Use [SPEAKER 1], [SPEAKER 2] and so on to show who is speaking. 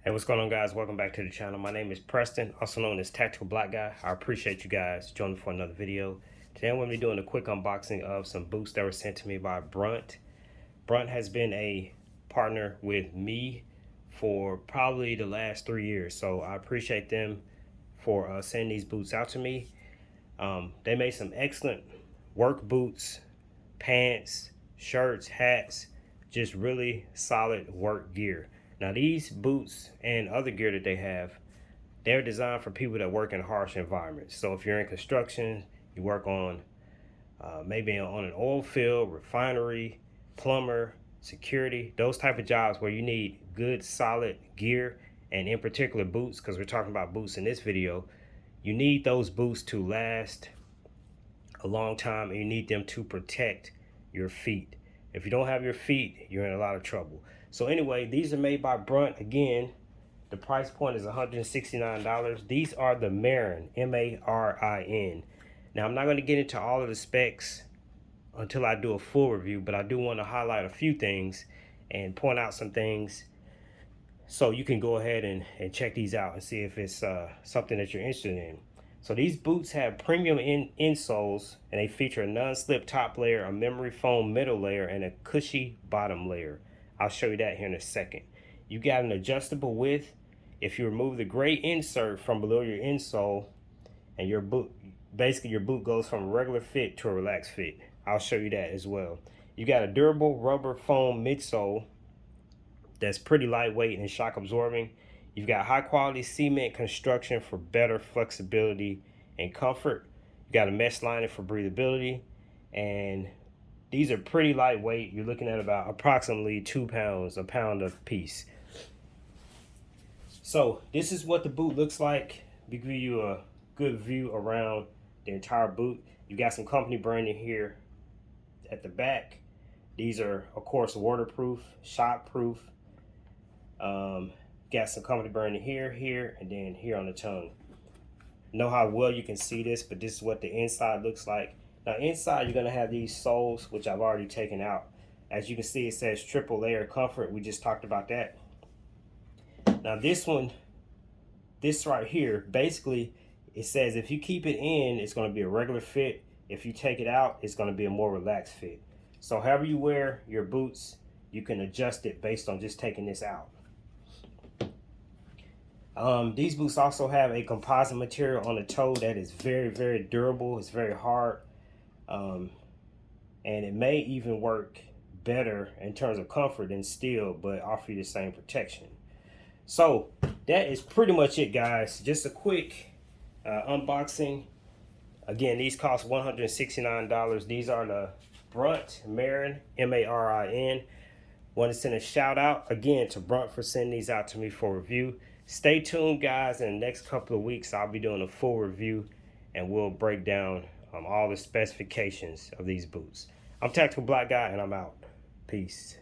[SPEAKER 1] Hey, what's going on, guys? Welcome back to the channel. My name is Preston, also known as Tactical Black Guy. I appreciate you guys joining for another video. Today I'm going to be doing a quick unboxing of some boots that were sent to me by BRUNT. BRUNT has been a partner with me for probably the last 3 years, so I appreciate them for sending these boots out to me. They made some excellent work boots, pants, shirts, hats, just really solid work gear. Now these boots and other gear that they have, they're designed for people that work in harsh environments. So if you're in construction, you work on maybe on an oil field, refinery, plumber, security, those type of jobs where you need good solid gear, and in particular boots, because we're talking about boots in this video. You need those boots to last a long time, and you need them to protect your feet. If you don't have your feet, you're in a lot of trouble. So anyway, these are made by BRUNT. Again, the price point is $169. These are the MARIN, M-A-R-I-N. Now, I'm not going to get into all of the specs until I do a full review, but I do want to highlight a few things and point out some things so you can go ahead and check these out and see if it's something that you're interested in. So these boots have premium insoles, and they feature a non-slip top layer, a memory foam middle layer, and a cushy bottom layer. I'll show you that here in a second. You got an adjustable width. If you remove the gray insert from below your insole, and your boot, basically your boot goes from a regular fit to a relaxed fit. I'll show you that as well. You got a durable rubber foam midsole that's pretty lightweight and shock absorbing. You've got high quality cement construction for better flexibility and comfort. You got a mesh lining for breathability, and these are pretty lightweight. You're looking at about approximately 2 pounds, a pound a piece. So this is what the boot looks like. We give you a good view around the entire boot. You got some company branding here at the back. These are, of course, waterproof, shockproof. Got some company branding here, and then here on the tongue. Know how well you can see this, but this is what the inside looks like. Now inside, you're gonna have these soles, which I've already taken out. As you can see, it says triple layer comfort. We just talked about that. Now this one, this right here, basically it says if you keep it in, it's gonna be a regular fit. If you take it out, it's gonna be a more relaxed fit. So however you wear your boots, you can adjust it based on just taking this out. These boots also have a composite material on the toe that is very, very durable. It's very hard. And it may even work better in terms of comfort than steel, but offer you the same protection. So that is pretty much it, guys. Just a quick unboxing. Again, these cost $169. These are the BRUNT MARIN, M-A-R-I-N. Want to send a shout out again to BRUNT for sending these out to me for review. Stay tuned, guys. In the next couple of weeks, I'll be doing a full review, and we'll break down all the specifications of these boots. I'm Tactical Black Guy, and I'm out. Peace.